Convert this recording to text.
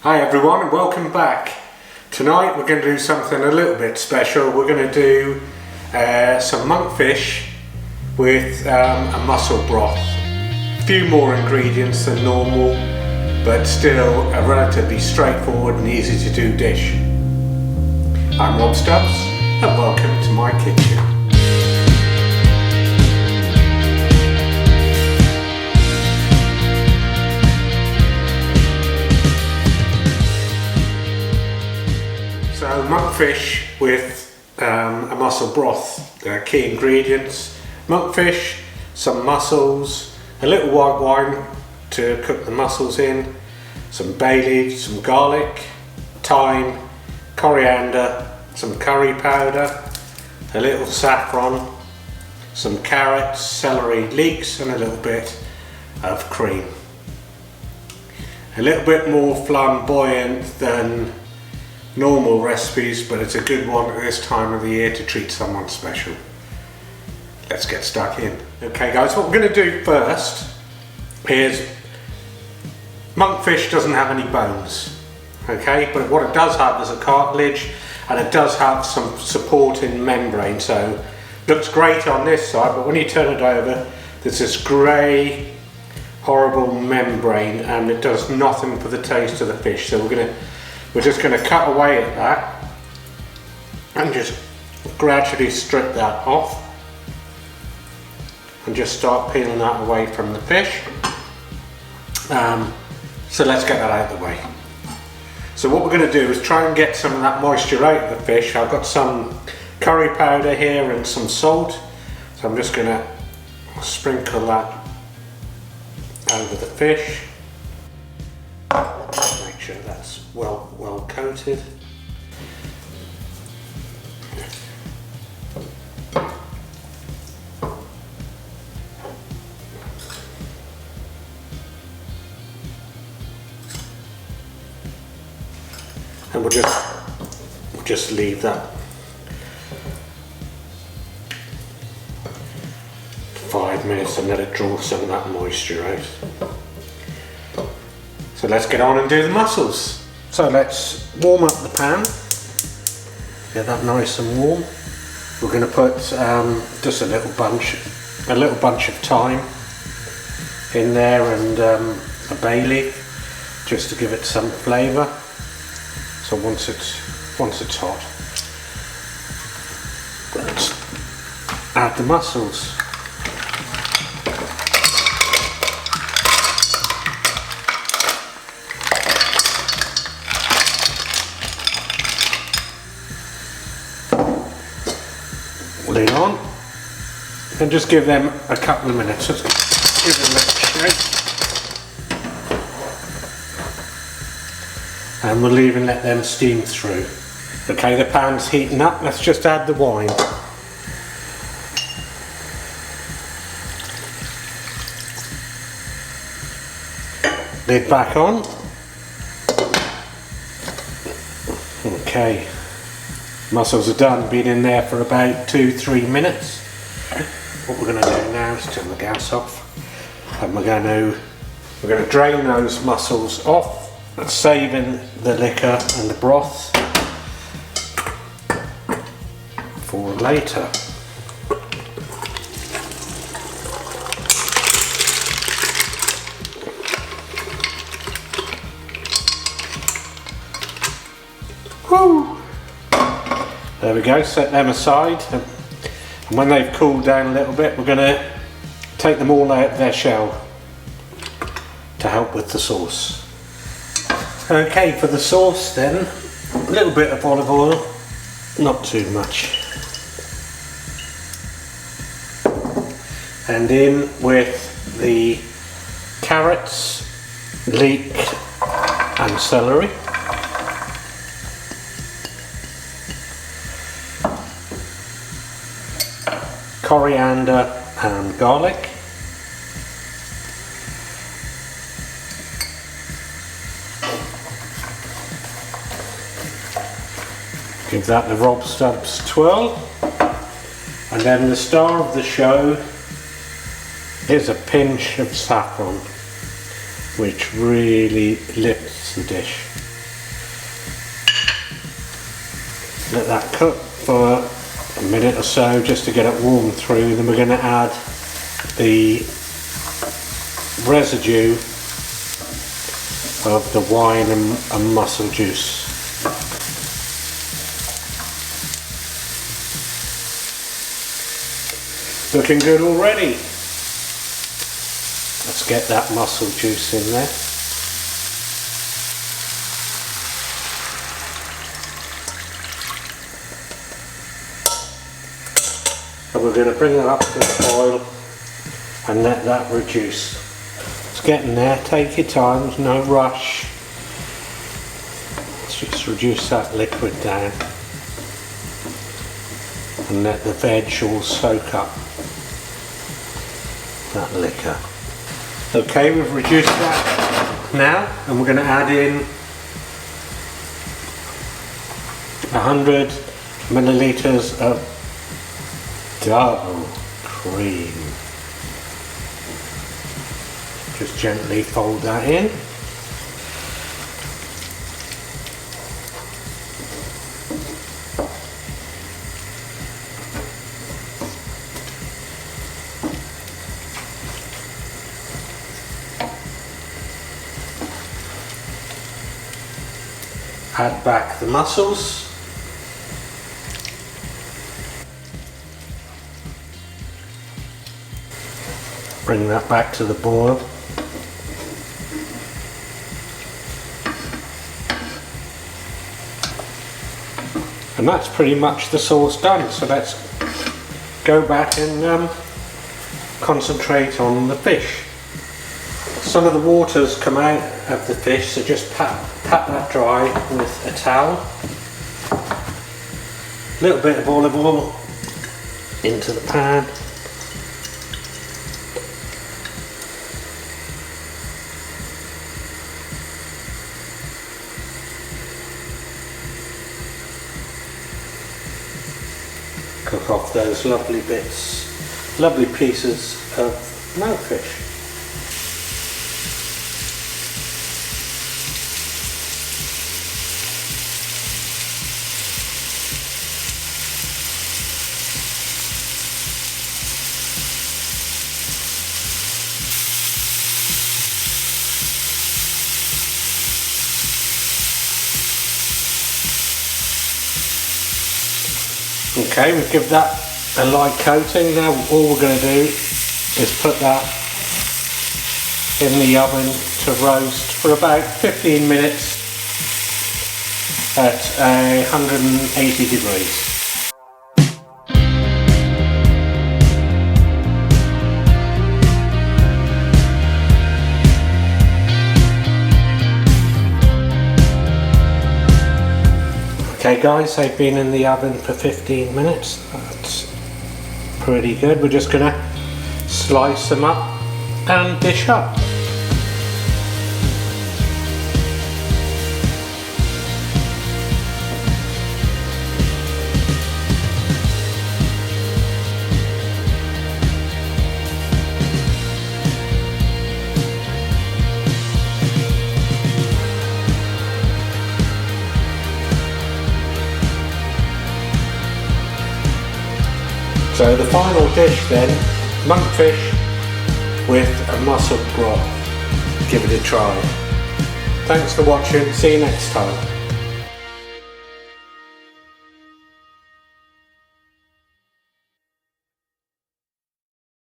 Hi everyone and welcome back. Tonight we're going to do something a little bit special. We're going to do some monkfish with a mussel broth. A few more ingredients than normal, but still a relatively straightforward and easy to do dish. I'm Stubbs and welcome to my kitchen. So monkfish with a mussel broth. There are key ingredients: monkfish, some mussels, a little white wine to cook the mussels in, some bay leaf, some garlic, thyme, coriander, some curry powder, a little saffron, some carrots, celery, leeks and a little bit of cream. A little bit more flamboyant than normal recipes, but it's a good one at this time of the year to treat someone special. Let's get stuck in. Okay guys, what we're going to do first is, monkfish doesn't have any bones, okay, but what it does have is a cartilage and it does have some supporting membrane, so looks great on this side, but when you turn it over there's this grey horrible membrane and it does nothing for the taste of the fish. So we're just going to cut away at that and just gradually strip that off and just start peeling that away from the fish. So let's get that out of the way. So what we're going to do is try and get some of that moisture out of the fish. I've got some curry powder here and some salt, so I'm just going to sprinkle that over the fish. Make sure that's well coated. And we'll just leave that for 5 minutes and let it draw some of that moisture out. So let's get on and do the mussels. So let's warm up the pan, get that nice and warm. We're going to put just a little bunch of thyme in there and a bay leaf, just to give it some flavour. So once it's hot, let's add the mussels. Lid on and just give them a couple of minutes. Just give them a shake and we'll leave and let them steam through. Okay, the pan's heating up. Let's just add the wine. Lid back on. Okay. Mussels are done, been in there for about 2-3 minutes. What we're going to do now is turn the gas off, and we're going to drain those mussels off, saving the liquor and the broth for later. Woo! There we go, set them aside, and when they've cooled down a little bit we're going to take them all out of their shell to help with the sauce. Okay, for the sauce then, a little bit of olive oil, not too much. And in with the carrots, leek and celery. Coriander and garlic. Give that the Rob Stubbs twirl. And then the star of the show is a pinch of saffron, which really lifts the dish. Let that cook for a minute or so just to get it warm through. Then we're going to add the residue of the wine and mussel juice. Looking good already. Let's get that mussel juice in there. And we're going to bring it up to the boil and let that reduce. It's getting there, take your time, there's no rush. Let's just reduce that liquid down and let the veg all soak up that liquor. Okay, we've reduced that now, and we're going to add in 100 milliliters of double cream. Just gently fold that in. Add back the mussels. Bring that back to the boil. And that's pretty much the sauce done. So let's go back and concentrate on the fish. Some of the water's come out of the fish, so just pat that dry with a towel. A little bit of olive oil into the pan. Cook off those lovely bits, lovely pieces of monkfish. Okay, we give that a light coating. Now all we're going to do is put that in the oven to roast for about 15 minutes at 180 degrees. Okay guys, they've been in the oven for 15 minutes. That's pretty good. We're just going to slice them up and dish up. So the final dish then, monkfish with a mussel broth. Give it a try. Thanks for watching, see you next time.